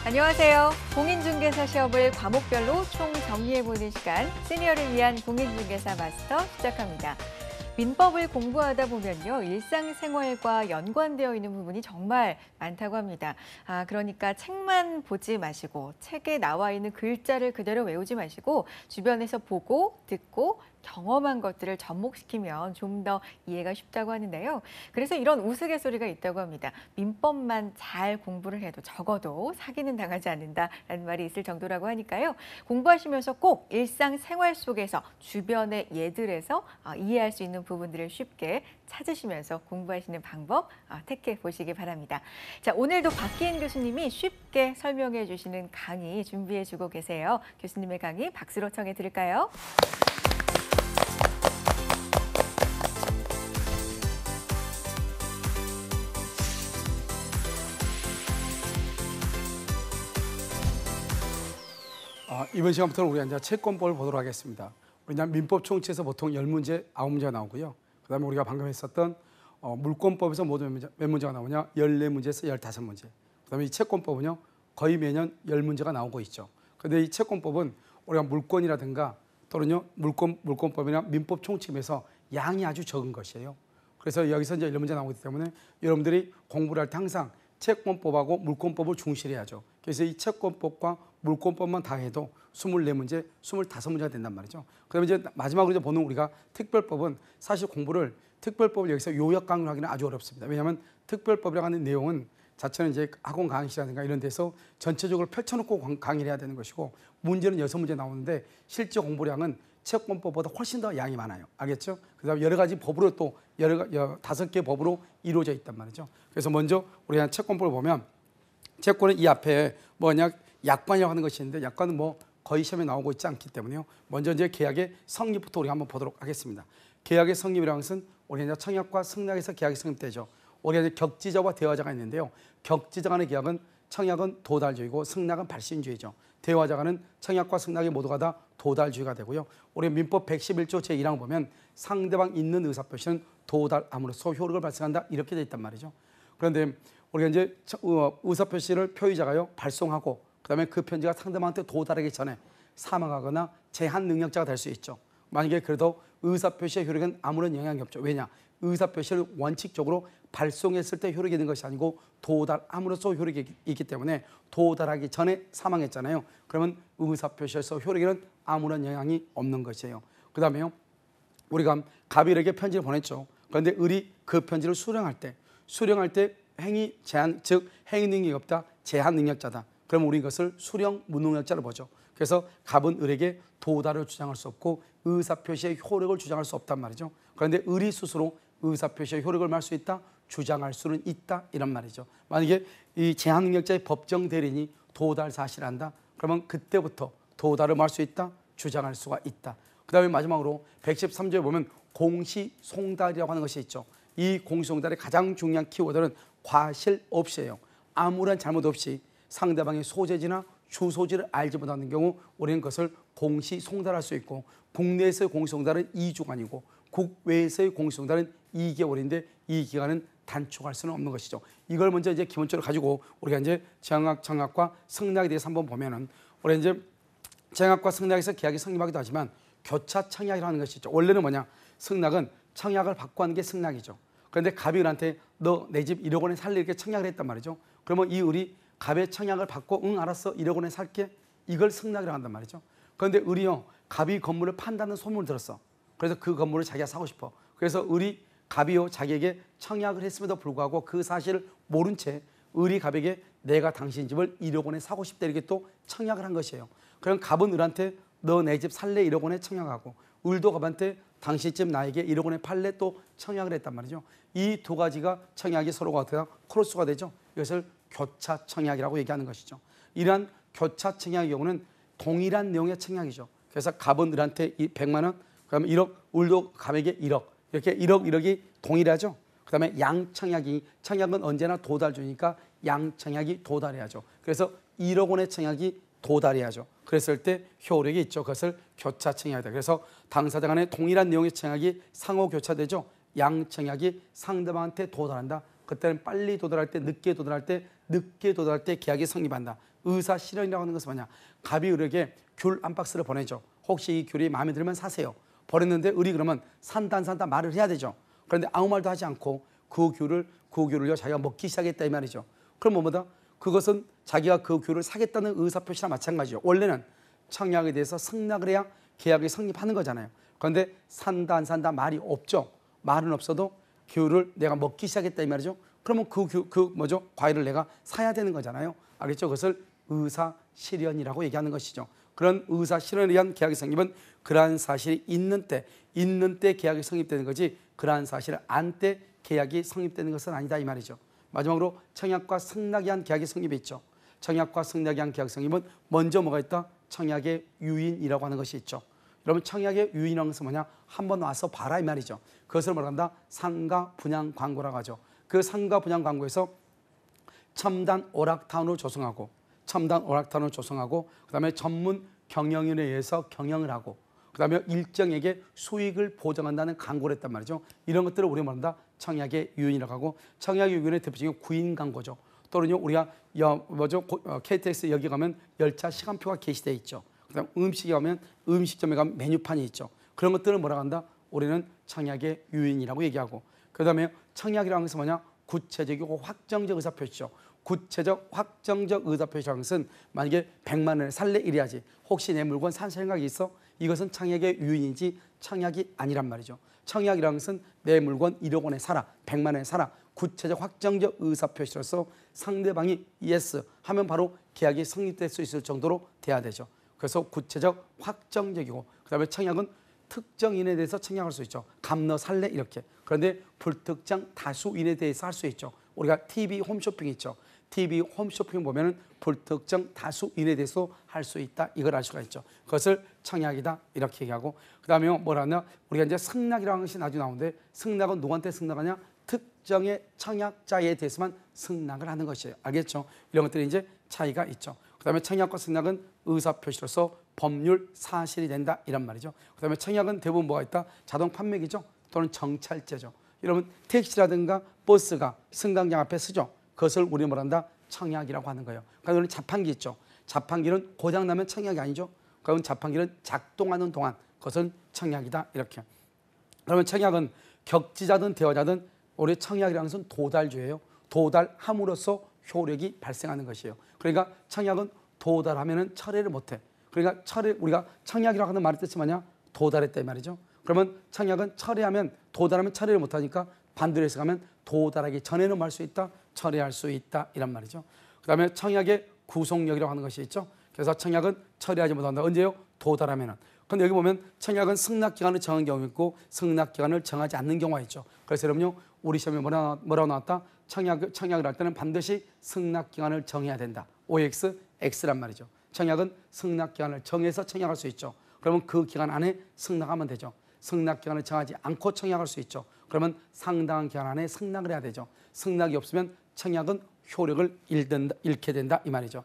안녕하세요. 공인중개사 시험을 과목별로 총 정리해보는 시간, 시니어를 위한 공인중개사 마스터 시작합니다. 민법을 공부하다 보면요, 일상생활과 연관되어 있는 부분이 정말 많다고 합니다. 그러니까 책만 보지 마시고 책에 나와 있는 글자를 그대로 외우지 마시고 주변에서 보고, 듣고, 경험한 것들을 접목시키면 좀 더 이해가 쉽다고 하는데요. 그래서 이런 우스갯소리가 있다고 합니다. 민법만 잘 공부를 해도 적어도 사기는 당하지 않는다라는 말이 있을 정도라고 하니까요. 공부하시면서 꼭 일상생활 속에서 주변의 예들에서 이해할 수 있는 부분들을 쉽게 찾으시면서 공부하시는 방법 택해 보시기 바랍니다. 자, 오늘도 박기인 교수님이 쉽게 설명해 주시는 강의 준비해 주고 계세요. 교수님의 강의 박수로 청해 드릴까요? 이번 시간부터는 우리 이제 채권법을 보도록 하겠습니다. 우리 민법 총칙에서 보통 10문제, 9문제가 나오고요. 그다음에 우리가 방금 했었던 물권법에서 모두 몇 문제가 나오냐? 14문제에서 15문제. 그다음에 이 채권법은요, 거의 매년 10문제가 나오고 있죠. 그런데 이 채권법은 우리가 물권이라든가 또는요, 물권법이나 민법 총칙에서 양이 아주 적은 것이에요. 그래서 여기서 이제 10문제 나오기 때문에 여러분들이 공부를 할 때 항상 채권법하고 물권법을 중시해야죠. 그래서 이 채권법과 물권법만 다 해도 24문제, 25문제가 된단 말이죠. 그다음에 이제 마지막으로 이제 보는 우리가 특별법은 사실 특별법을 여기서 요약 강의를 하기는 아주 어렵습니다. 왜냐하면 특별법이라고 하는 내용은 자체는 이제 학원 강의실이라든가 이런 데서 전체적으로 펼쳐놓고 강의를 해야 되는 것이고, 문제는 6문제 나오는데 실제 공부량은 채권법보다 훨씬 더 양이 많아요. 알겠죠? 그다음에 여러 가지 법으로 또 5개 법으로 이루어져 있단 말이죠. 그래서 먼저 우리가 채권법을 보면, 채권은 이 앞에 뭐냐, 약관이라고 하는 것이 있는데, 약관은 뭐 거의 시험에 나오고 있지 않기 때문에요. 먼저 이제 계약의 성립부터 우리가 한번 보도록 하겠습니다. 계약의 성립이라는 것은 우리가 이제 청약과 승낙에서 계약이 성립되죠. 우리가 이제 격지자와 대화자가 있는데요. 격지자 간의 계약은 청약은 도달주의고 승낙은 발신주의죠. 대화자 간은 청약과 승낙이 모두가 다 도달주의가 되고요. 우리 민법 111조 제1항을 보면 상대방 있는 의사표시는 도달함으로써 효력을 발생한다, 이렇게 돼 있단 말이죠. 그런데 우리가 이제 의사표시를 표의자가요 발송하고, 그다음에 그 편지가 상대방한테 도달하기 전에 사망하거나 제한 능력자가 될 수 있죠. 만약에 그래도 의사표시의 효력은 아무런 영향이 없죠. 왜냐? 의사표시를 원칙적으로 발송했을 때 효력이 있는 것이 아니고 도달함으로써 효력이 있기 때문에, 도달하기 전에 사망했잖아요. 그러면 의사표시에서 효력에는 아무런 영향이 없는 것이에요. 그 다음에요, 우리가 갑일에게 편지를 보냈죠. 그런데 을이 그 편지를 수령할 때 행위 제한, 즉 행위 능력이 없다, 제한 능력자다. 그럼 우리 이것을 수령 무능력자로 보죠. 그래서 갑은 을에게 도달을 주장할 수 없고 의사표시의 효력을 주장할 수 없단 말이죠. 그런데 을이 스스로 의사표시의 효력을 말 수 있다, 주장할 수는 있다, 이런 말이죠. 만약에 이 제한 능력자의 법정 대리인이 도달 사실을 한다, 그러면 그때부터 도달을 말 수 있다, 주장할 수가 있다. 그 다음에 마지막으로 113조에 보면 공시송달이라고 하는 것이 있죠. 이 공시송달의 가장 중요한 키워드는 과실 없이예요. 아무런 잘못 없이 상대방의 소재지나 주소지를 알지 못하는 경우 우리는 그것을 공시송달할 수 있고, 국내에서의 공시송달은 2주간이고 국외에서의 공시송달은 2개월인데 이 기간은 단축할 수는 없는 것이죠. 이걸 먼저 이제 기본적으로 가지고 우리가 이제 청약과 승낙에 대해서 한번 보면은, 우리 이제 청약과 승낙에서 계약이 성립하기도 하지만 교차 청약이라는 것이 있죠. 원래는 뭐냐, 승낙은 청약을 받고 하는 게 승낙이죠. 그런데 갑이 을한테 너 내 집 1억 원에 살래, 이렇게 청약을 했단 말이죠. 그러면 이 을이 갑의 청약을 받고 응 알았어 1억 원에 살게, 이걸 승낙이라고 한단 말이죠. 그런데 을이요, 갑이 건물을 판다는 소문을 들었어. 그래서 그 건물을 자기가 사고 싶어. 그래서 을이 갑이요 자기에게 청약을 했음에도 불구하고 그 사실을 모른 채 을이 갑에게 내가 당신 집을 1억 원에 사고 싶다, 이렇게 또 청약을 한 것이에요. 그럼 갑은 을한테 너 내 집 살래 1억 원에 청약하고, 을도 갑한테 당신 집 나에게 1억 원에 팔래 또 청약을 했단 말이죠. 이 두 가지가 청약이 서로가 어떻게 크로스가 되죠. 이것을 교차 청약이라고 얘기하는 것이죠. 이러한 교차 청약의 경우는 동일한 내용의 청약이죠. 그래서 갑은 을한테 100만 원, 그다음에 1억, 을도 갑에게 1억, 이렇게 1억이 동일하죠. 그다음에 양청약은 언제나 도달주니까 양청약이 도달해야죠. 그래서 1억 원의 청약이 도달해야죠. 그랬을 때 효력이 있죠. 그것을 교차 청약이다. 그래서 당사자 간의 동일한 내용의 청약이 상호 교차되죠. 양청약이 상대방한테 도달한다. 그때는 빨리 도달할 때, 늦게 도달할 때 늦게 도달할 때 계약이 성립한다. 의사 실현이라고 하는 것은 뭐냐? 갑이 을에게 귤 한 박스를 보내죠. 혹시 이 귤이 마음에 들면 사세요. 버렸는데 을이 그러면 산다 안 산다 말을 해야 되죠. 그런데 아무 말도 하지 않고 그 귤을요 자기가 먹기 시작했다 이 말이죠. 그럼 뭐보다 그것은 자기가 그 귤을 사겠다는 의사표시랑 마찬가지죠. 원래는 청약에 대해서 승낙을 해야 계약이 성립하는 거잖아요. 그런데 산다 안 산다 말이 없죠. 말은 없어도 귤을 내가 먹기 시작했다 이 말이죠. 그러면 과일을 내가 사야 되는 거잖아요. 알겠죠? 그것을 의사 실현이라고 얘기하는 것이죠. 그런 의사 실현에 의한 계약의 성립은 그러한 사실이 있는 때 계약이 성립되는 거지, 그러한 사실을 안 때 계약이 성립되는 것은 아니다 이 말이죠. 마지막으로 청약과 승낙에 의한 계약이 성립이 있죠. 청약과 승낙에 의한 계약 성립은 먼저 뭐가 있다? 청약의 유인이라고 하는 것이 있죠. 여러분, 청약의 유인이라는 것은 뭐냐? 한번 와서 봐라 이 말이죠. 그것을 뭐라 한다? 상가 분양 광고라고 하죠. 그 상가 분양 광고에서 첨단 오락타운을 조성하고 그다음에 전문 경영인에 의해서 경영을 하고 그다음에 일정에게 수익을 보장한다는 광고를 했단 말이죠. 이런 것들을 우리가 말한다? 청약의 유인이라고 하고, 청약의 유인의 대표적인 구인 광고죠. 또는요, 우리가 KTX 여기 가면 열차 시간표가 게시되어 있죠. 그다음 음식에 가면 음식점에 가면 메뉴판이 있죠. 그런 것들을 뭐라고 한다? 우리는 청약의 유인이라고 얘기하고, 그다음에 청약이라는 것은 뭐냐? 구체적이고 확정적 의사표시죠. 구체적 확정적 의사표시라는 것은 만약에 100만 원을 살래 이래야지. 혹시 내 물건 산 생각이 있어? 이것은 청약의 유인이지 청약이 아니란 말이죠. 청약이라는 것은 내 물건 1억 원에 사라, 100만 원에 사라. 구체적 확정적 의사표시로서 상대방이 yes 하면 바로 계약이 성립될 수 있을 정도로 돼야 되죠. 그래서 구체적 확정적이고, 그다음에 청약은 특정인에 대해서 청약할 수 있죠. 감너 살래 이렇게. 그런데 불특정 다수인에 대해서 할 수 있죠. 우리가 TV 홈쇼핑 있죠. TV 홈쇼핑 보면은 불특정 다수인에 대해서 할 수 있다. 이걸 알 수가 있죠. 그것을 청약이다 이렇게 얘기하고, 그다음에 뭐라 하냐? 우리가 이제 승낙이라는 것이 나중에 나오는데, 승낙은 누구한테 승낙하냐? 특정의 청약자에 대해서만 승낙을 하는 것이에요. 알겠죠? 이런 것들이 이제 차이가 있죠. 그다음에 청약과 승낙은 의사표시로서 법률 사실이 된다 이란 말이죠. 그다음에 청약은 대부분 뭐가 있다? 자동 판매기죠. 또는 정찰제죠. 여러분, 택시라든가 버스가 승강장 앞에 서죠. 그것을 우리 뭐란다? 청약이라고 하는 거예요. 그러니까 자판기 있죠. 자판기는 고장 나면 청약이 아니죠. 그러면 자판기는 작동하는 동안 그것은 청약이다 이렇게. 그러면 청약은 격지자든 대여자든 우리 청약이라는 것은 도달주예요. 도달함으로써 효력이 발생하는 것이에요. 그러니까 청약은 도달하면은 철회를 못해. 그러니까 우리가 청약이라고 하는 말의 뜻이 뭐냐? 도달했다 이 말이죠. 그러면 청약은 도달하면 철회를 못하니까 반대로 해석하면 도달하기 전에는 뭐 할 수 있다? 철회할 수 있다 이란 말이죠. 그다음에 청약의 구속력이라고 하는 것이 있죠. 그래서 청약은 철회하지 못한다. 언제요? 도달하면은. 근데 여기 보면 청약은 승낙기간을 정한 경우 있고 승낙기간을 정하지 않는 경우가 있죠. 그래서 여러분요, 우리 시험에 뭐라고 나왔다? 청약을 할 때는 반드시 승낙기간을 정해야 된다. OX, X란 말이죠. 청약은 승낙기간을 정해서 청약할 수 있죠. 그러면 그 기간 안에 승낙하면 되죠. 승낙기간을 정하지 않고 청약할 수 있죠. 그러면 상당한 기간 안에 승낙을 해야 되죠. 승낙이 없으면 청약은 효력을 잃게 된다 이 말이죠.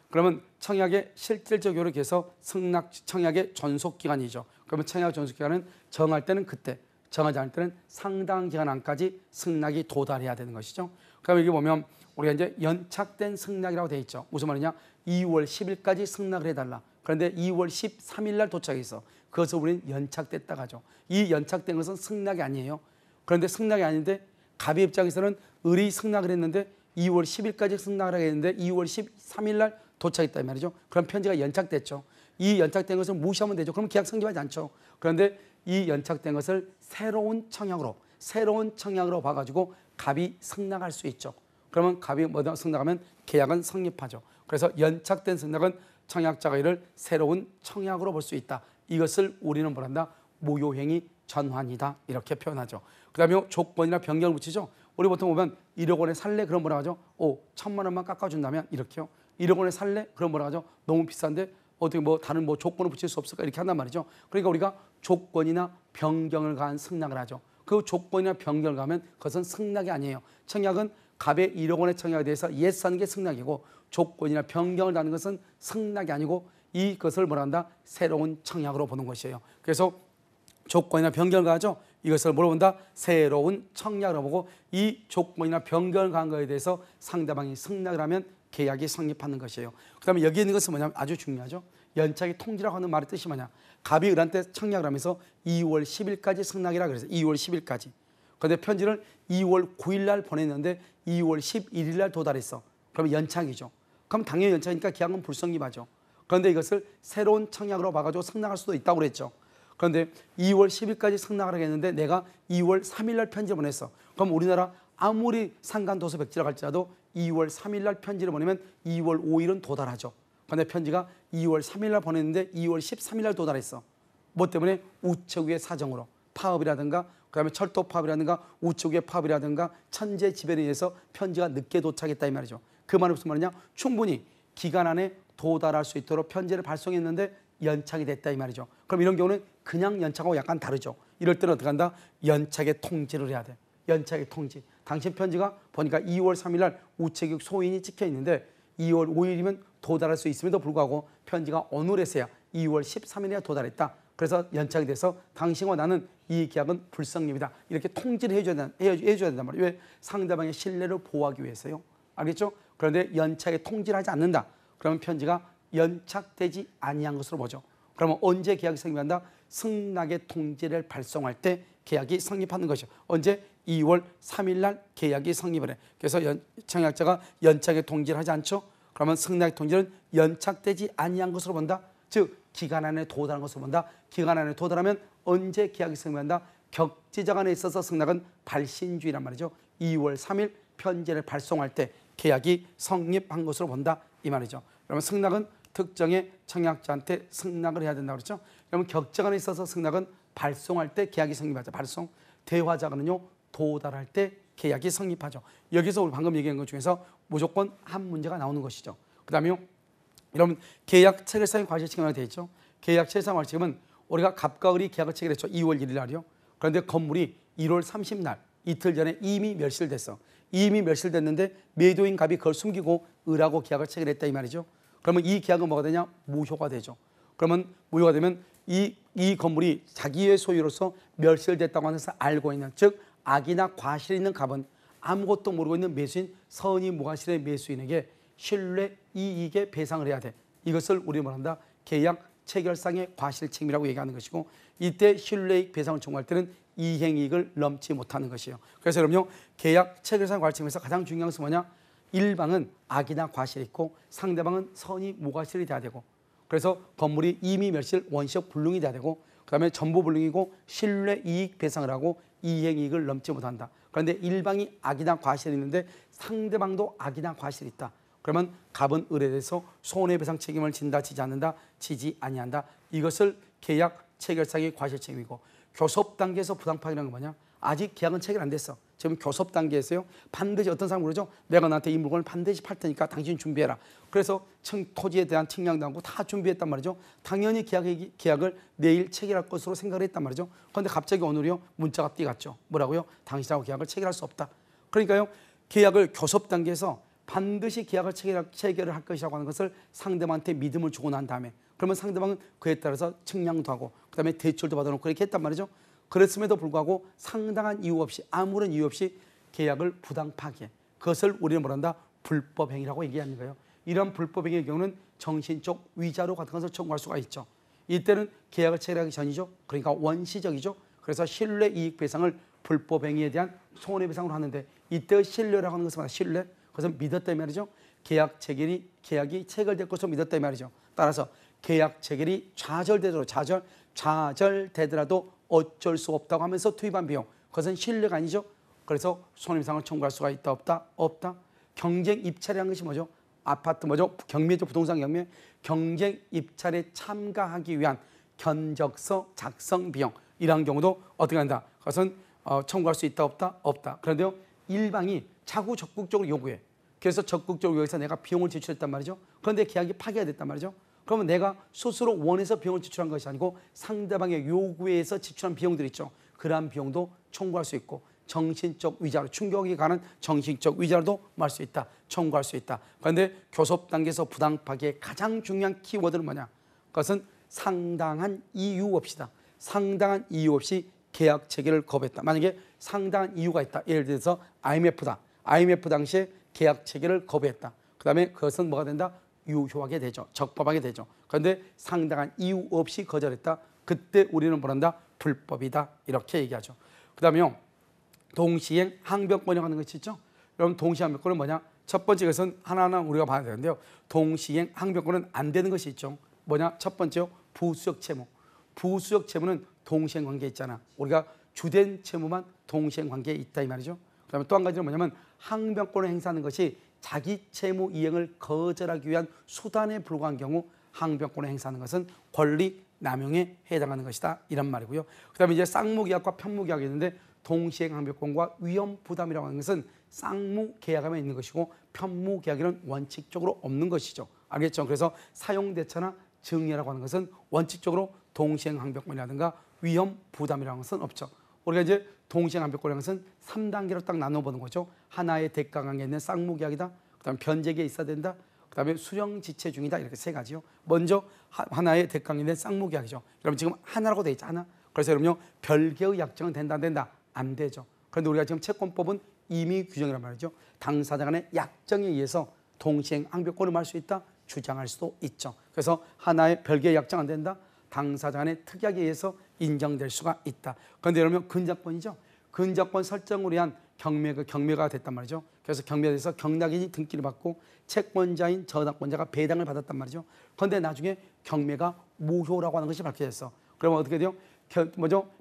그러면 청약의 실질적 효력에 서 청약의 존속기간이죠. 그러면 청약 존속기간은 정할 때는 그때, 정하지 않을 때는 상당한 기간 안까지 승낙이 도달해야 되는 것이죠. 그러면 여기 보면 우리가 이제 연착된 승낙이라고 되어 있죠. 무슨 말이냐? 2월 10일까지 승낙을 해달라. 그런데 2월 13일 날 도착했어. 그것을 우리는 연착됐다고 하죠. 이 연착된 것은 승낙이 아니에요. 그런데 승낙이 아닌데 갑의 입장에서는 을이 승낙을 했는데 2월 10일까지 승낙을 하게 했는데 2월 13일 날 도착했다 이 말이죠. 그럼 편지가 연착됐죠. 이 연착된 것을 무시하면 되죠. 그럼 계약 성립하지 않죠. 그런데 이 연착된 것을 새로운 청약으로 봐가지고 갑이 승낙할 수 있죠. 그러면 갑이 승낙하면 계약은 성립하죠. 그래서 연착된 승낙은 청약자가 이를 새로운 청약으로 볼 수 있다. 이것을 우리는 뭐란다? 무효행위 전환이다 이렇게 표현하죠. 그 다음에 조건이나 변경을 붙이죠. 우리 보통 보면 1억 원에 살래? 그럼 뭐라 하죠? 1,000만 원만 깎아준다면 이렇게요. 1억 원에 살래? 그럼 뭐라 하죠? 너무 비싼데 어떻게 다른 조건을 붙일 수 없을까? 이렇게 한단 말이죠. 그러니까 우리가 조건이나 변경을 가한 승낙을 하죠. 그 조건이나 변경을 가면 그것은 승낙이 아니에요. 청약은 갑의 1억 원의 청약에 대해서 yes 하는 게 승낙이고, 조건이나 변경을 가는 것은 승낙이 아니고 이것을 뭐라 한다? 새로운 청약으로 보는 것이에요. 그래서 조건이나 변경을 가하죠. 이것을 물어본다. 새로운 청약을 보고 이 조건이나 변경을 간 거에 대해서 상대방이 승낙을 하면 계약이 성립하는 것이에요. 그다음에 여기 있는 것은 뭐냐면 아주 중요하죠. 연착의 통지라고 하는 말의 뜻이 뭐냐. 갑이 을한테 청약을 하면서 2월 10일까지 승낙이라 그래서 2월 10일까지. 그런데 편지를 2월 9일 날 보냈는데 2월 11일 날 도달했어. 그러면 연착이죠. 그럼 당연히 연착이니까 계약은 불성립하죠. 그런데 이것을 새로운 청약으로 봐가지고 승낙할 수도 있다고 그랬죠. 그런데 2월 10일까지 승낙을 하겠는데 내가 2월 3일 날 편지를 보냈어. 그럼 우리나라 아무리 상간도서 백지라 할지라도 2월 3일 날 편지를 보내면 2월 5일은 도달하죠. 그런데 편지가 2월 3일 날 보냈는데 2월 13일 날 도달했어. 뭐 때문에 우체국의 사정으로 파업이라든가 그다음에 철도 파업이라든가 우체국의 파업이라든가 천재 지변에 의해서 편지가 늦게 도착했다 이 말이죠. 그 말은 무슨 말이냐? 충분히 기간 안에 도달할 수 있도록 편지를 발송했는데 연착이 됐다 이 말이죠. 그럼 이런 경우는 그냥 연착하고 약간 다르죠. 이럴 때는 어떻게 한다? 연착의 통지를 해야 돼. 연착의 통지. 당신 편지가 보니까 2월 3일 날 우체국 소인이 찍혀 있는데 2월 5일이면 도달할 수 있음에도 불구하고 편지가 어느새야 2월 13일에 도달했다. 그래서 연착이 돼서 당신과 나는 이 계약은 불성립이다. 이렇게 통지를 해줘야 된단 말이에요. 왜? 상대방의 신뢰를 보호하기 위해서요. 알겠죠? 그런데 연착에 통지를 하지 않는다. 그러면 편지가 연착되지 아니한 것으로 보죠. 그러면 언제 계약이 성립한다? 승낙의 통지를 발송할 때 계약이 성립하는 것이죠. 언제? 2월 3일 날 계약이 성립을 해. 그래서 청약자가 연착의 통지를 하지 않죠. 그러면 승낙의 통지는 연착되지 아니한 것으로 본다. 즉 기간 안에 도달한 것으로 본다. 기간 안에 도달하면 언제 계약이 성립한다? 격지자간에 있어서 승낙은 발신주의란 말이죠. 2월 3일 편지를 발송할 때 계약이 성립한 것으로 본다 이 말이죠. 그러면 승낙은 특정의 청약자한테 승낙을 해야 된다고 그랬죠. 그러면 격자간에 있어서 승낙은 발송할 때 계약이 성립하죠. 발송. 대화자간은요 도달할 때 계약이 성립하죠. 여기서 우리 방금 얘기한 것 중에서 무조건 한 문제가 나오는 것이죠. 그다음에요. 여러분 계약 체결상의 과실책임이 되어 있죠. 계약 체결상 과실책임은 우리가 갑과 을이 계약을 체결했죠. 2월 1일 날이요. 그런데 건물이 1월 30일 날 이틀 전에 이미 멸실됐어. 이미 멸실됐는데 매도인 갑이 그걸 숨기고 을하고 계약을 체결했다 이 말이죠. 그러면 이 계약은 뭐가 되냐? 무효가 되죠. 그러면 무효가 되면 이 건물이 자기의 소유로서 멸실됐다고 하는 것을 알고 있는, 즉 악이나 과실이 있는 갑은 아무것도 모르고 있는 매수인 선의 무과실의 매수인에게 신뢰 이익의 배상을 해야 돼. 이것을 우리는 뭐한다? 계약 체결상의 과실 책임이라고 얘기하는 것이고, 이때 신뢰이익 배상을 청구할 때는 이행이익을 넘지 못하는 것이에요. 그래서 여러분요, 계약 체결상 과실 책임에서 가장 중요한 것은 뭐냐? 일방은 악이나 과실이 있고 상대방은 선의 무과실이 돼야 되고, 그래서 건물이 이미 멸실 원시적 불능이 돼야 되고, 그 다음에 전부 불능이고 신뢰이익 배상을 하고 이행이익을 넘지 못한다. 그런데 일방이 악이나 과실이 있는데 상대방도 악이나 과실이 있다. 그러면 갑은 을에 대해서 손해배상 책임을 진다, 지지 않는다, 지지 아니한다. 이것을 계약 체결상의 과실 책임이고, 교섭 단계에서 부당파기라는 건 뭐냐? 아직 계약은 체결 안 됐어. 지금 교섭 단계에서요. 반드시 어떤 사람이 그러죠? 내가 나한테 이 물건을 반드시 팔 테니까 당신 준비해라. 그래서 토지에 대한 측량도 하고 다 준비했단 말이죠. 당연히 계약을 내일 체결할 것으로 생각을 했단 말이죠. 그런데 갑자기 오늘이요 문자가 띄갔죠. 뭐라고요? 당신하고 계약을 체결할 수 없다. 그러니까요, 계약을 교섭 단계에서 반드시 계약을 체결을 할 것이라고 하는 것을 상대방한테 믿음을 주고 난 다음에, 그러면 상대방은 그에 따라서 측량도 하고 그다음에 대출도 받아놓고 그렇게 했단 말이죠. 그랬음에도 불구하고 상당한 이유 없이, 아무런 이유 없이 계약을 부당 파기해. 그것을 우리는 뭐란다? 불법행위라고 얘기하는 거예요. 이런 불법행위의 경우는 정신적 위자료 같은 것을 청구할 수가 있죠. 이때는 계약을 체결하기 전이죠. 그러니까 원시적이죠. 그래서 신뢰이익배상을 불법행위에 대한 손해배상으로 하는데, 이때의 신뢰라고 하는 것은 신뢰, 그것은 믿었다 이 말이죠. 계약이 체결될 것으로 믿었다 이 말이죠. 따라서 계약 체결이 좌절되더라도 어쩔 수 없다고 하면서 투입한 비용, 그것은 신뢰가 아니죠. 그래서 손해배상을 청구할 수가 있다 없다? 없다. 경쟁 입찰이라는 것이 뭐죠? 아파트 뭐죠? 경매죠. 부동산 경매. 경쟁 입찰에 참가하기 위한 견적서 작성 비용, 이러한 경우도 어떻게 한다? 그것은 청구할 수 있다 없다? 없다. 그런데요, 일방이 자꾸 적극적으로 요구해. 그래서 적극적으로 요구해서 내가 비용을 지출했단 말이죠. 그런데 계약이 파기가 됐단 말이죠. 그러면 내가 스스로 원해서 비용을 지출한 것이 아니고 상대방의 요구에 의해서 지출한 비용들 있죠. 그러한 비용도 청구할 수 있고, 정신적 위자료, 충격이 가는 정신적 위자료도 말 수 있다. 청구할 수 있다. 그런데 교섭 단계에서 부당 파기의 가장 중요한 키워드는 뭐냐? 그것은 상당한 이유 없이다. 상당한 이유 없이 계약 체결을 거부했다. 만약에 상당한 이유가 있다. 예를 들어서 IMF다. IMF 당시에 계약 체결을 거부했다. 그다음에 그것은 뭐가 된다? 유효하게 되죠. 적법하게 되죠. 그런데 상당한 이유 없이 거절했다. 그때 우리는 뭐란다? 불법이다. 이렇게 얘기하죠. 그다음에요. 동시행 항변권이라고 하는 것이 있죠. 여러분 동시행 항변권은 뭐냐? 첫 번째 것은 하나하나 우리가 봐야 되는데요. 동시행 항변권은 안 되는 것이 있죠. 뭐냐? 첫 번째요. 부수역 채무. 부수역 채무는 동시행 관계에 있잖아. 우리가 주된 채무만 동시행 관계에 있다 이 말이죠. 그다음에 또 한 가지는 뭐냐면 항변권을 행사하는 것이 자기 채무 이행을 거절하기 위한 수단에 불과한 경우 항변권을 행사하는 것은 권리 남용에 해당하는 것이다 이런 말이고요. 그다음에 이제 쌍무계약과 편무계약이 있는데 동시행 항변권과 위험 부담이라고 하는 것은 쌍무계약하면 있는 것이고 편무계약에는 원칙적으로 없는 것이죠. 알겠죠? 그래서 사용대차나 증여라고 하는 것은 원칙적으로 동시행 항변권이라든가 위험 부담이라는 것은 없죠. 우리가 이제 동시행 항변권이라는 것은 3단계로 딱 나눠보는 거죠. 하나의 대가 관계에 있는 쌍무계약이다. 그다음에 변제계에 있어야 된다. 그다음에 수령지체 중이다. 이렇게 세 가지요. 먼저 하나의 대가 관계에 있는 쌍무계약이죠. 여러분 지금 하나라고 돼 있지 않아? 그래서 여러분요 별개의 약정은 된다 안 된다? 안 되죠. 그런데 우리가 지금 채권법은 임의 규정이란 말이죠. 당사자 간의 약정에 의해서 동시행 항변권을 말 수 있다. 주장할 수도 있죠. 그래서 하나의 별개의 약정 안 된다. 당사자 간의 특약에 의해서 인정될 수가 있다. 그런데 여러분 근저권이죠. 근저권 설정을 위한 경매가 됐단 말이죠. 그래서 경매에 대해서 경락인이 등기를 받고 채권자인 저당권자가 배당을 받았단 말이죠. 그런데 나중에 경매가 무효라고 하는 것이 밝혀졌어. 그러면 어떻게 돼요?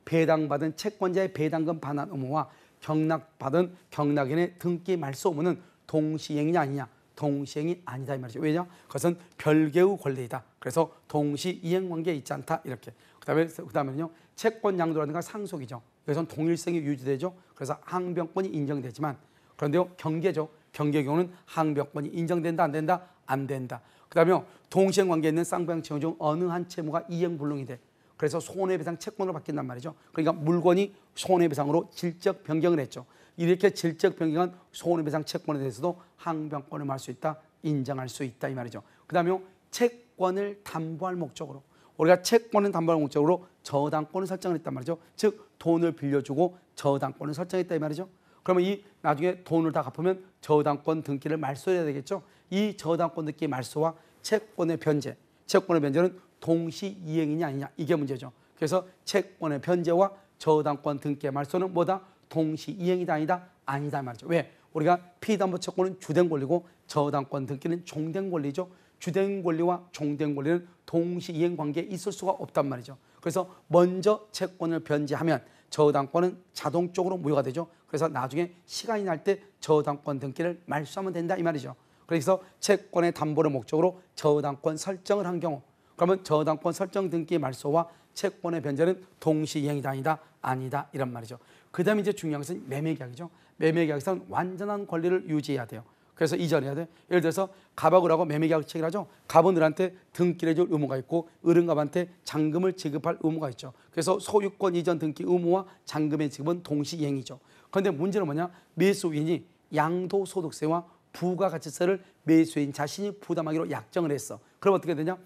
배당받은 채권자의 배당금 반환 의무와 경락받은 경락인의 등기 말소 의무는 동시행이냐 아니냐? 동시행이 아니다 이 말이죠. 왜냐? 그것은 별개의 권리이다. 그래서 동시 이행 관계에 있지 않다 이렇게. 그다음에는요 채권 양도라든가 상속이죠. 여기서는 동일성이 유지되죠. 그래서 항변권이 인정되지만 그런데요 경계죠. 경계 경우는 항변권이 인정된다 안 된다? 안 된다. 그다음에 동시행 관계에 있는 쌍방 채무 중 어느 한 채무가 이행불능이 돼. 그래서 손해배상 채권으로 바뀐단 말이죠. 그러니까 물건이 손해배상으로 질적 변경을 했죠. 이렇게 질적 변경한 손해배상 채권에 대해서도 항변권을 말 수 있다, 인정할 수 있다 이 말이죠. 그다음에 채권을 담보할 목적으로 우리가 채권을 담보할 목적으로 저당권을 설정을 했단 말이죠. 즉 돈을 빌려주고 저당권을 설정했다 이 말이죠. 그러면 이 나중에 돈을 다 갚으면 저당권 등기를 말소해야 되겠죠. 이 저당권 등기 말소와 채권의 변제는 동시 이행이냐 아니냐 이게 문제죠. 그래서 채권의 변제와 저당권 등기의 말소는 뭐다? 동시 이행이다 아니다? 아니다 말이죠. 왜? 우리가 피담보 채권은 주된 권리고 저당권 등기는 종된 권리죠. 주된 권리와 종된 권리는 동시 이행 관계에 있을 수가 없단 말이죠. 그래서 먼저 채권을 변제하면 저당권은 자동적으로 무효가 되죠. 그래서 나중에 시간이 날 때 저당권 등기를 말소하면 된다 이 말이죠. 그래서 채권의 담보를 목적으로 저당권 설정을 한 경우 그러면 저당권 설정 등기 말소와 채권의 변제는 동시 이행이다 아니다? 아니다 이런 말이죠. 그 다음에 이제 중요한 것은 매매계약이죠. 매매계약에서는 완전한 권리를 유지해야 돼요. 그래서 이전해야 돼. 예를 들어서 갑하고 을하고 매매계약을 체결하죠. 갑은 을한테 등기를 해줄 의무가 있고 을은 갑한테 잔금을 지급할 의무가 있죠. 그래서 소유권 이전 등기 의무와 잔금의 지급은 동시 이행이죠. 그런데 문제는 뭐냐? 매수인이 양도소득세와 부가가치세를 매수인 자신이 부담하기로 약정을 했어. 그럼 어떻게 되냐?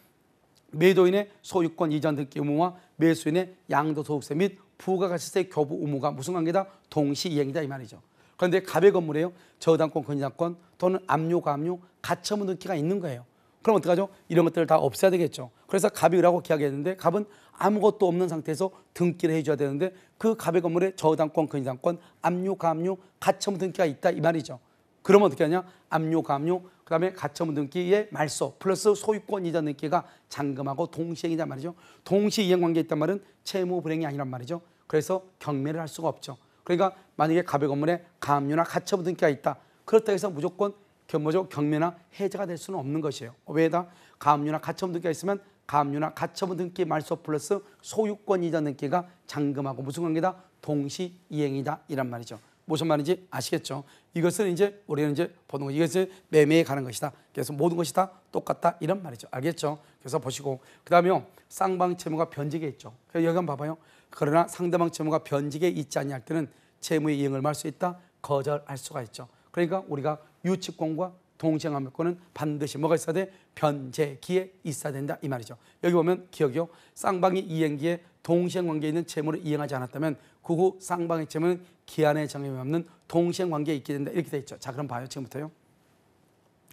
매도인의 소유권 이전 등기 의무와 매수인의 양도소득세 및 부가가치세 교부 의무가 무슨 관계다? 동시 이행이다 이 말이죠. 그런데 갑의 건물에요. 저당권, 권리당권 또는 압류, 가압류, 가처분 등기가 있는 거예요. 그럼 어떡하죠? 이런 것들을 다 없애야 되겠죠. 그래서 갑이 을하고 계약했는데 갑은 아무것도 없는 상태에서 등기를 해줘야 되는데 그 갑의 건물에 저당권, 권리당권, 압류, 가압류, 가처분 등기가 있다 이 말이죠. 그러면 어떻게 하냐? 압류, 가압류, 그다음에 가처분 등기의 말소 플러스 소유권 이전 등기가 잔금하고 동시행이다 말이죠. 동시 이행 관계에 있단 말은 채무 불행이 아니란 말이죠. 그래서 경매를 할 수가 없죠. 그러니까 만약에 갑의 건물에 가압류나 가처분 등기가 있다. 그렇다 해서 무조건 경매나 해제가 될 수는 없는 것이에요. 왜다? 가압류나 가처분 등기가 있으면 가압류나 가처분 등기 말소 플러스 소유권 이전 등기가 잔금하고 무슨 관계다? 동시 이행이다 이란 말이죠. 무슨 말인지 아시겠죠? 이것은 이제 우리는 이제 보는 거 이것은 매매에 가는 것이다. 그래서 모든 것이 다 똑같다 이런 말이죠. 알겠죠? 그래서 보시고 그다음에요 쌍방 채무가 변직에 있죠. 여기 한번 봐봐요. 그러나 상대방 채무가 변직에 있지 아니할 때는 채무의 이행을 말 수 있다. 거절할 수가 있죠. 그러니까 우리가 유치권과 동시행환병권은 반드시 뭐가 있어야 돼? 변제기에 있어야 된다 이 말이죠. 여기 보면 기억이요. 쌍방이 이행기에 동시행관계에 있는 채무를 이행하지 않았다면 그 후 쌍방의 채무는 기한의 정함이 없는 동시행관계에 있게 된다 이렇게 돼 있죠. 자 그럼 봐요. 지금부터요.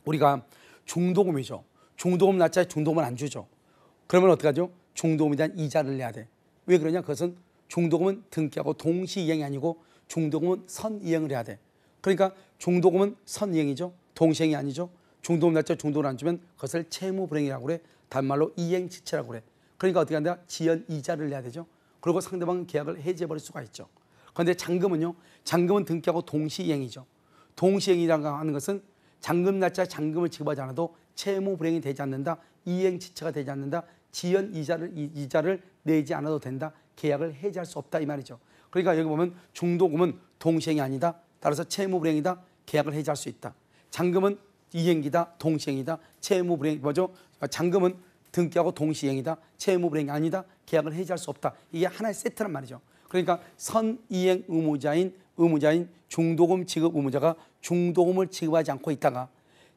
우리가 중도금이죠. 중도금 날짜에 중도금을 안 주죠. 그러면 어떡하죠? 중도금에 대한 이자를 내야 돼. 왜 그러냐? 그것은 중도금은 등기하고 동시이행이 아니고 중도금은 선이행을 해야 돼. 그러니까 중도금은 선이행이죠. 동시행이 아니죠. 중도금 날짜 중도금을 안 주면 그것을 채무불행이라고 그래. 다른 말로 이행지체라고 그래. 그러니까 어떻게 한다? 지연 이자를 내야 되죠. 그리고 상대방은 계약을 해지해버릴 수가 있죠. 그런데 잔금은요. 잔금은 등기하고 동시이행이죠. 동시이행이라고 하는 것은 잔금 날짜에 잔금을 지급하지 않아도 채무불행이 되지 않는다. 이행지체가 되지 않는다. 지연 이자를 내지 않아도 된다. 계약을 해지할 수 없다 이 말이죠. 그러니까 여기 보면 중도금은 동시행이 아니다. 따라서 채무불행이다. 계약을 해지할 수 있다. 잔금은 이행기다. 동시행이다. 채무불행 뭐죠? 잔금은 등기하고 동시행이다. 채무불행이 아니다. 계약을 해지할 수 없다. 이게 하나의 세트란 말이죠. 그러니까 선이행 의무자인 중도금 지급 의무자가 중도금을 지급하지 않고 있다가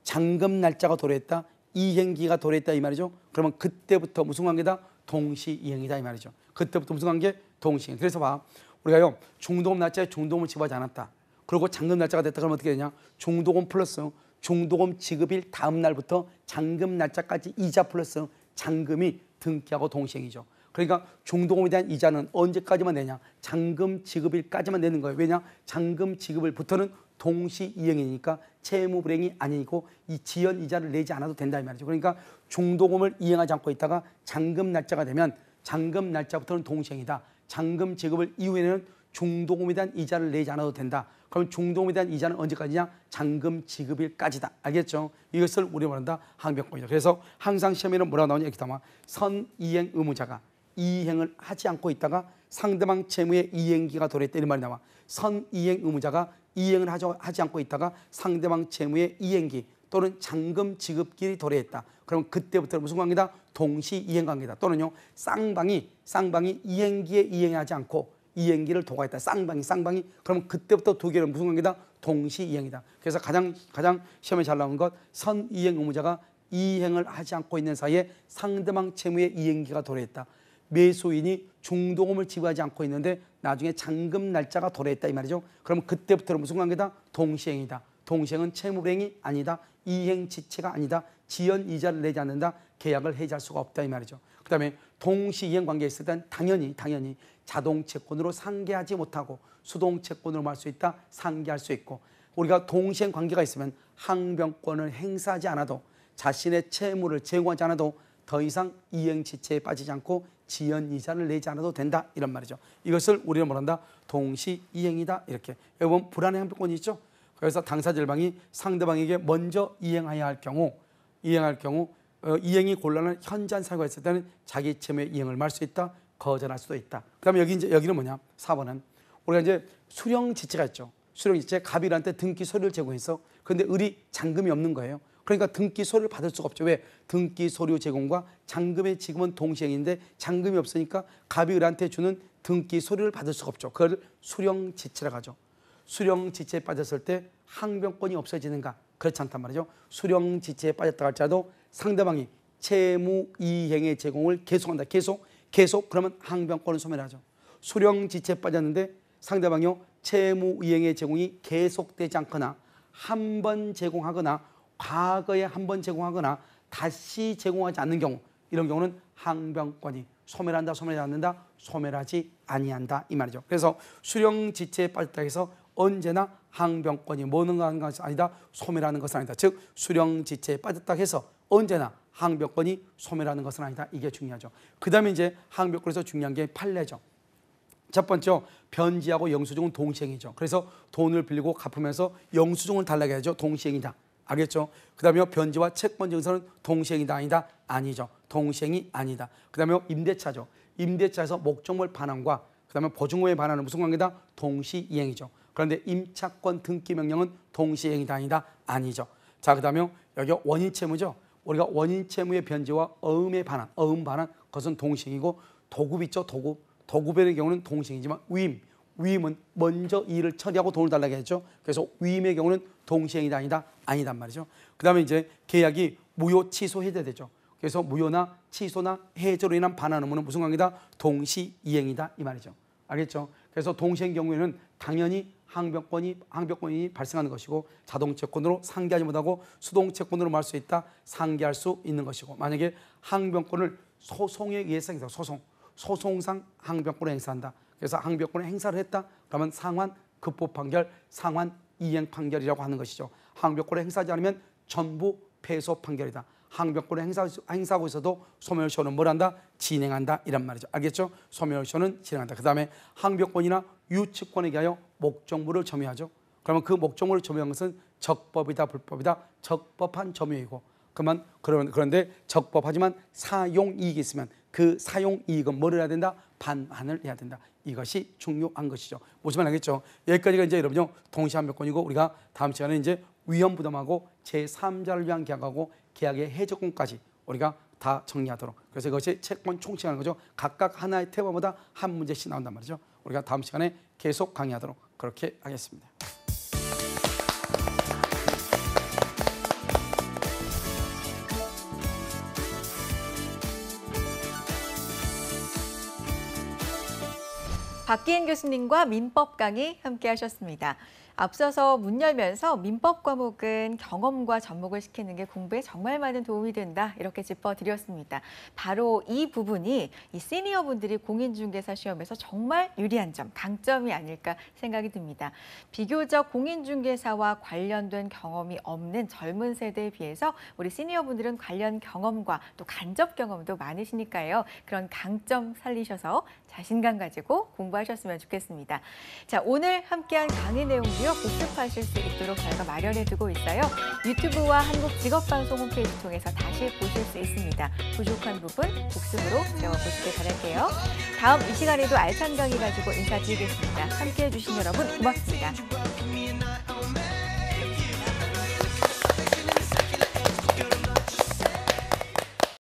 잔금 날짜가 도래했다. 이행기가 도래했다 이 말이죠. 그러면 그때부터 무슨 관계다? 동시이행이다 이 말이죠. 그때부터 무슨 관계? 동시이행. 그래서 봐. 우리가요. 중도금 날짜에 중도금을 지급하지 않았다. 그리고 잔금 날짜가 됐다 그러면 어떻게 되냐? 중도금 플러스 중도금 지급일 다음 날부터 잔금 날짜까지 이자 플러스 잔금이 등기하고 동시행이죠. 그러니까 중도금에 대한 이자는 언제까지만 내냐? 잔금 지급일까지만 내는 거예요. 왜냐? 잔금 지급일부터는 동시이행이니까 채무불행이 아니고 이 지연 이자를 내지 않아도 된다 이 말이죠. 그러니까 중도금을 이행하지 않고 있다가 잔금 날짜가 되면 잔금 날짜부터는 동시행이다. 잔금 지급을 이후에는 중도금에 대한 이자를 내지 않아도 된다. 그럼 중도금에 대한 이자는 언제까지냐? 잔금 지급일까지다. 알겠죠? 이것을 우리가 말한다 항변권이죠. 그래서 항상 시험에는 뭐라고 나오냐? 이렇게 나와. 선이행 의무자가 이행을 하지 않고 있다가 상대방 채무의 이행기가 도래했다 이런 말이 나와. 선이행 의무자가 이행을 하지 않고 있다가 상대방 채무의 이행기 또는 잔금 지급길이 도래했다. 그러면 그때부터 무슨 관계다? 동시이행 관계다. 또는요 쌍방이 이행기에 이행하지 않고 이행기를 도과했다. 쌍방이 그러면 그때부터 두 개는 무슨 관계다? 동시이행이다. 그래서 가장 시험에 잘 나온 것 선이행 의무자가 이행을 하지 않고 있는 사이에 상대방 채무의 이행기가 도래했다. 매수인이 중도금을 지급하지 않고 있는데 나중에 잔금 날짜가 도래했다 이 말이죠. 그러면 그때부터는 무슨 관계다? 동시행이다. 동시행은 채무불행이 아니다. 이행지체가 아니다. 지연 이자를 내지 않는다. 계약을 해지할 수가 없다 이 말이죠. 그 다음에 동시이행 관계에 있을 때는 당연히 자동채권으로 상계하지 못하고 수동채권으로 할 수 있다. 상계할 수 있고 우리가 동시행 관계가 있으면 항변권을 행사하지 않아도 자신의 채무를 제공하지 않아도 더 이상 이행지체에 빠지지 않고 지연 이자를 내지 않아도 된다 이런 말이죠. 이것을 우리는 뭐란다? 동시이행이다 이렇게. 여러분 불안의 항변권이 있죠. 그래서 당사자일방이 상대방에게 먼저 이행해야 할 경우 이행이 곤란한 현저한 사유가 있을 때는 자기 채무의 이행을 말 수 있다. 거절할 수도 있다. 그다음에 여기는 뭐냐? 4번은 우리가 이제 수령지체가 있죠. 수령지체 갑일한테 등기 서류를 제공해서 그런데 을이 잔금이 없는 거예요. 그러니까 등기 서류를 받을 수가 없죠. 왜? 등기 서류 제공과 잔금의 지급은 동시행인데 잔금이 없으니까 갑이 을한테 주는 등기 서류를 받을 수가 없죠. 그걸 수령지체라고 하죠. 수령지체에 빠졌을 때 항변권이 없어지는가? 그렇지 않단 말이죠. 수령지체에 빠졌다 할지라도 상대방이 채무 이행의 제공을 계속한다. 계속 그러면 항변권은 소멸하죠. 수령지체에 빠졌는데 상대방이요 채무 이행의 제공이 계속되지 않거나 한 번 제공하거나 과거에 한 번 제공하거나 다시 제공하지 않는 경우 이런 경우는 항변권이 소멸한다, 소멸하지 않는다, 소멸하지 아니한다 이 말이죠. 그래서 수령지체에 빠졌다 해서 언제나 항변권이 뭐는가 하는 것이 아니다, 소멸하는 것은 아니다. 즉 수령지체에 빠졌다 해서 언제나 항변권이 소멸하는 것은 아니다. 이게 중요하죠. 그 다음에 이제 항변권에서 중요한 게 판례죠. 첫 번째 변지하고 영수증은 동시행이죠. 그래서 돈을 빌리고 갚으면서 영수증을 달라고 해야죠. 동시행이다. 알겠죠? 그 다음에 변지와 채권 증서는 동시행이다 아니다? 아니죠. 동시행이 아니다. 그 다음에 임대차죠. 임대차에서 목적물 반환과 그 다음에 보증금의 반환은 무슨 관계다? 동시이행이죠. 그런데 임차권 등기 명령은 동시이행이다 아니다? 아니죠. 자, 그 다음에 여기 원인채무죠. 우리가 원인채무의 변제와 어음의 반환, 어음 반환 그것은 동시행이고 도급 있죠. 도급의 경우는 동시행이지만 위임은 먼저 일을 처리하고 돈을 달라고 했죠. 그래서 위임의 경우는 동시행이다 아니다? 아니단 말이죠. 그다음에 이제 계약이 무효 취소 해제돼야 되죠. 그래서 무효나 취소나 해제로 인한 반환 의무는 무슨 관계다? 동시이행이다 이 말이죠. 알겠죠? 그래서 동시행 경우에는 당연히 항변권이 발생하는 것이고 자동채권으로 상기하지 못하고 수동채권으로 말할 수 있다. 상기할 수 있는 것이고 만약에 항변권을 소송에 의해서 행사, 소송상 항변권을 행사한다. 그래서 항변권을 행사를 했다. 그러면 상환 급보 판결, 상환 이행 판결이라고 하는 것이죠. 항변권을 행사하지 않으면 전부 패소 판결이다. 항변권을 행사하고 있어도 소멸시효는 뭘 한다? 진행한다 이란 말이죠. 알겠죠? 소멸시효는 진행한다. 그 다음에 항변권이나 유치권에 대하여 목적물을 점유하죠. 그러면 그 목적물을 점유한 것은 적법이다 불법이다? 적법한 점유이고 그런데 적법하지만 사용이익이 있으면 그 사용이익은 뭘 해야 된다? 반환을 해야 된다. 이것이 중요한 것이죠. 무슨 말 알겠죠? 여기까지가 이제 여러분요 동시항변권이고 우리가 다음 시간에 이제 위험부담하고 제3자를 위한 계약하고 계약의 해제권까지 우리가 다 정리하도록. 그래서 이것이 채권 총칙하는 거죠. 각각 하나의 테마보다 한 문제씩 나온단 말이죠. 우리가 다음 시간에 계속 강의하도록 그렇게 하겠습니다. 박기인 교수님과 민법 강의 함께 하셨습니다. 앞서서 문 열면서 민법 과목은 경험과 접목을 시키는 게 공부에 정말 많은 도움이 된다 이렇게 짚어드렸습니다. 바로 이 부분이 이 시니어분들이 공인중개사 시험에서 정말 유리한 점, 강점이 아닐까 생각이 듭니다. 비교적 공인중개사와 관련된 경험이 없는 젊은 세대에 비해서 우리 시니어분들은 관련 경험과 또 간접 경험도 많으시니까요. 그런 강점 살리셔서 자신감 가지고 공부하셨으면 좋겠습니다. 자, 오늘 함께한 강의 내용도요. 복습하실 수 있도록 저희가 마련해두고 있어요. 유튜브와 한국직업방송 홈페이지 통해서 다시 보실 수 있습니다. 부족한 부분 복습으로 채워보시길 바랄게요. 다음 이 시간에도 알찬 강의 가지고 인사드리겠습니다. 함께해 주신 여러분 고맙습니다.